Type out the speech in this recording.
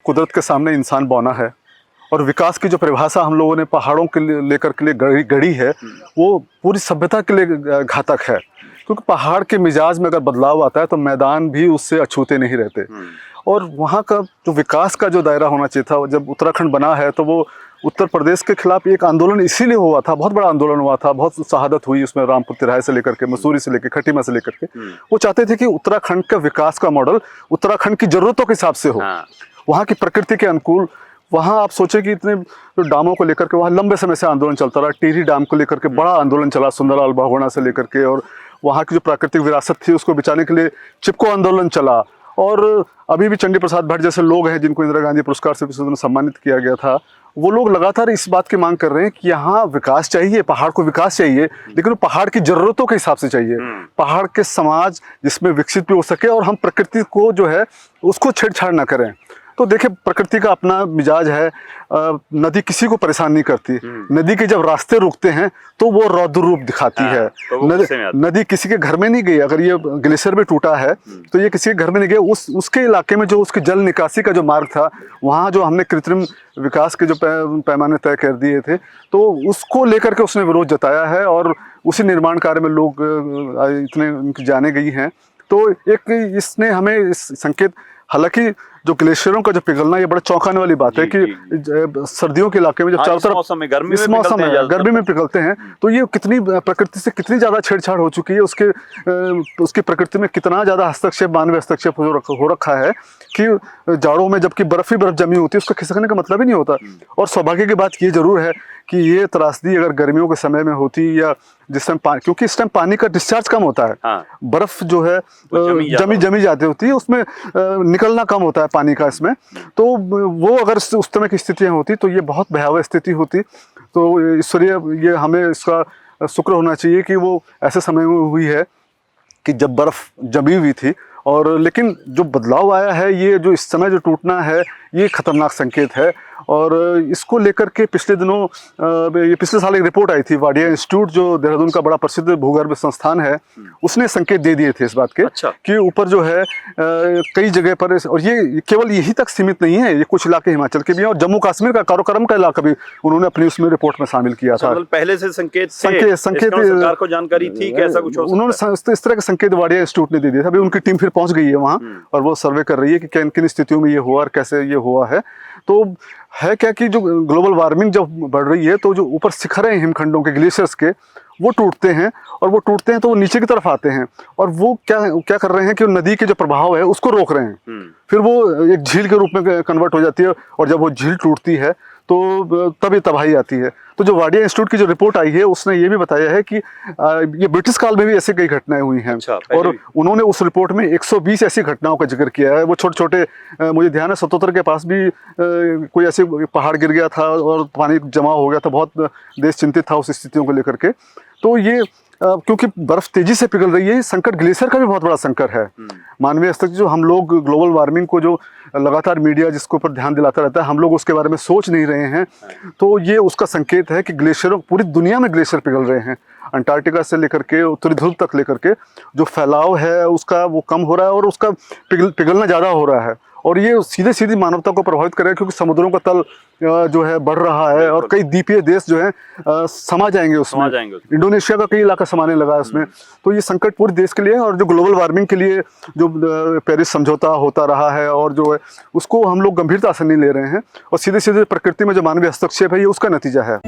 कुदरत के सामने इंसान बौना है, और विकास की जो परिभाषा हम लोगों ने पहाड़ों के लिए लेकर के लिए गढ़ी है, वो पूरी सभ्यता के लिए घातक है। क्योंकि पहाड़ के मिजाज में अगर बदलाव आता है तो मैदान भी उससे अछूते नहीं रहते। और वहाँ का जो विकास का जो दायरा होना चाहिए था, जब उत्तराखंड बना है तो वो उत्तर प्रदेश के खिलाफ एक आंदोलन इसीलिए हुआ था, बहुत बड़ा आंदोलन हुआ था, बहुत शहादत हुई उसमें, रामपुर तिराहे से लेकर के, मसूरी से लेकर, खटीमा से लेकर के। वो चाहते थे कि उत्तराखंड का विकास का मॉडल उत्तराखंड की जरूरतों के हिसाब से हो, वहाँ की प्रकृति के अनुकूल। वहाँ आप सोचे कि इतने डामों को लेकर के वहाँ लंबे समय से आंदोलन चलता रहा। टिहरी डैम को लेकर के बड़ा आंदोलन चला, सुंदरलाल बहुगुणा से लेकर के, और वहाँ की जो प्राकृतिक विरासत थी उसको बचाने के लिए चिपको आंदोलन चला। और अभी भी चंडी प्रसाद भट्ट जैसे लोग हैं जिनको इंदिरा गांधी पुरस्कार से सम्मानित किया गया था, वो लोग लगातार इस बात की मांग कर रहे हैं कि यहाँ विकास चाहिए, पहाड़ को विकास चाहिए, लेकिन वो पहाड़ की जरूरतों के हिसाब से चाहिए, पहाड़ के समाज जिसमें विकसित भी हो सके, और हम प्रकृति को जो है उसको छेड़छाड़ ना करें। तो देखिए, प्रकृति का अपना मिजाज है, नदी किसी को परेशान नहीं करती। नदी के जब रास्ते रुकते हैं तो वो रौद्र रूप दिखाती है। तो नदी किसी के घर में नहीं गई। अगर ये ग्लेशियर भी टूटा है तो ये किसी के घर में नहीं गया। उसके इलाके में जो उसकी जल निकासी का जो मार्ग था, वहाँ जो हमने कृत्रिम विकास के जो पैमाने तय कर दिए थे, तो उसको लेकर के उसने विरोध जताया है, और उसी निर्माण कार्य में लोग इतने उनकी जाने गई हैं। तो एक इसने हमें इस संकेत, हालांकि जो ग्लेशियरों का जो पिघलना, ये बड़ा चौंकाने वाली बात है कि सर्दियों के इलाके में जब चारों तरफ इस मौसम में गर्मी में पिघलते हैं, तो ये कितनी प्रकृति से कितनी ज्यादा छेड़छाड़ हो चुकी है, उसकी प्रकृति में कितना ज्यादा हस्तक्षेप, मानवीय हस्तक्षेप हो रखा है कि जाड़ों में जबकि बर्फ ही बर्फ जमी होती है, उसका खिसकने का मतलब ही नहीं होता। और सौभाग्य की बात ये जरूर है कि ये त्रासदी अगर गर्मियों के समय में होती, या जिस टाइम क्योंकि इस टाइम पानी का डिस्चार्ज कम होता है, बर्फ जो है जमी जाती होती है, उसमें निकलना कम होता है पानी का इसमें। तो वो अगर उस तरह की स्थितियां होती तो ये बहुत भयावह स्थिति होती। तो ईश्वरीय ये हमें इसका शुक्र होना चाहिए कि वो ऐसे समय में हुई है कि जब बर्फ जमी हुई थी। और लेकिन जो बदलाव आया है, ये जो इस समय जो टूटना है, ये खतरनाक संकेत है। और इसको लेकर के पिछले दिनों, ये पिछले साल एक रिपोर्ट आई थी, वाडिया इंस्टीट्यूट जो देहरादून का बड़ा प्रसिद्ध भूगर्भ संस्थान है, उसने संकेत दे दिए थे इस बात के कि ऊपर जो है कई जगह पर, और ये केवल यही तक सीमित नहीं है, ये कुछ इलाके हिमाचल के भी हैं, और जम्मू कश्मीर का काराकोरम का इलाका भी उन्होंने अपनी उसमें रिपोर्ट में शामिल किया था। पहले से संकेत सरकार को जानकारी थी कि ऐसा कुछ उन्होंने इस तरह के संकेत वाडिया इंस्टीट्यूट ने दे दिया था। अभी उनकी टीम फिर पहुंच गई है वहाँ, और वो सर्वे कर रही है कि किन किन स्थितियों में ये हुआ और कैसे ये हुआ है। तो है क्या कि जो ग्लोबल वार्मिंग जब बढ़ रही है, तो जो ऊपर शिखर हैं हिमखंडों के, ग्लेशियर्स के, वो टूटते हैं, और वो टूटते हैं तो वो नीचे की तरफ आते हैं, और वो क्या कर रहे हैं कि नदी के जो प्रभाव है उसको रोक रहे हैं। फिर वो एक झील के रूप में कन्वर्ट हो जाती है, और जब वो झील टूटती है तो तब ये तबाही आती है। तो जो वाडिया इंस्टीट्यूट की जो रिपोर्ट आई है, उसने ये भी बताया है कि ये ब्रिटिश काल में भी ऐसे कई घटनाएं हुई हैं। और उन्होंने उस रिपोर्ट में 120 ऐसी घटनाओं का जिक्र किया है। वो छोटे छोटे, मुझे ध्यान है सतोतर के पास भी कोई ऐसे पहाड़ गिर गया था और पानी जमा हो गया था, बहुत देश चिंतित था उस स्थितियों को लेकर के। तो ये क्योंकि बर्फ तेजी से पिघल रही है, संकट ग्लेशियर का भी बहुत बड़ा संकट है। मानवीय स्तर जो हम लोग ग्लोबल वार्मिंग को जो लगातार मीडिया जिसके ऊपर ध्यान दिलाता रहता है, हम लोग उसके बारे में सोच नहीं रहे हैं। तो ये उसका संकेत है कि ग्लेशियरों, पूरी दुनिया में ग्लेशियर पिघल रहे हैं। अंटार्कटिका से लेकर के उत्तरी ध्रुव तक लेकर के जो फैलाव है उसका वो कम हो रहा है, और उसका पिघलना ज़्यादा हो रहा है। और ये सीधे सीधी मानवता को प्रभावित करेगा, क्योंकि समुद्रों का तल जो है बढ़ रहा है, और कई द्वीपीय देश जो है समा जाएंगे उसमें। इंडोनेशिया का कई इलाका समाने लगा है उसमें। तो ये संकट पूरे देश के लिए है, और जो ग्लोबल वार्मिंग के लिए जो पेरिस समझौता होता रहा है, और जो है उसको हम लोग गंभीरता से नहीं ले रहे हैं, और सीधे सीधे प्रकृति में जो मानवीय हस्तक्षेप है, ये उसका नतीजा है।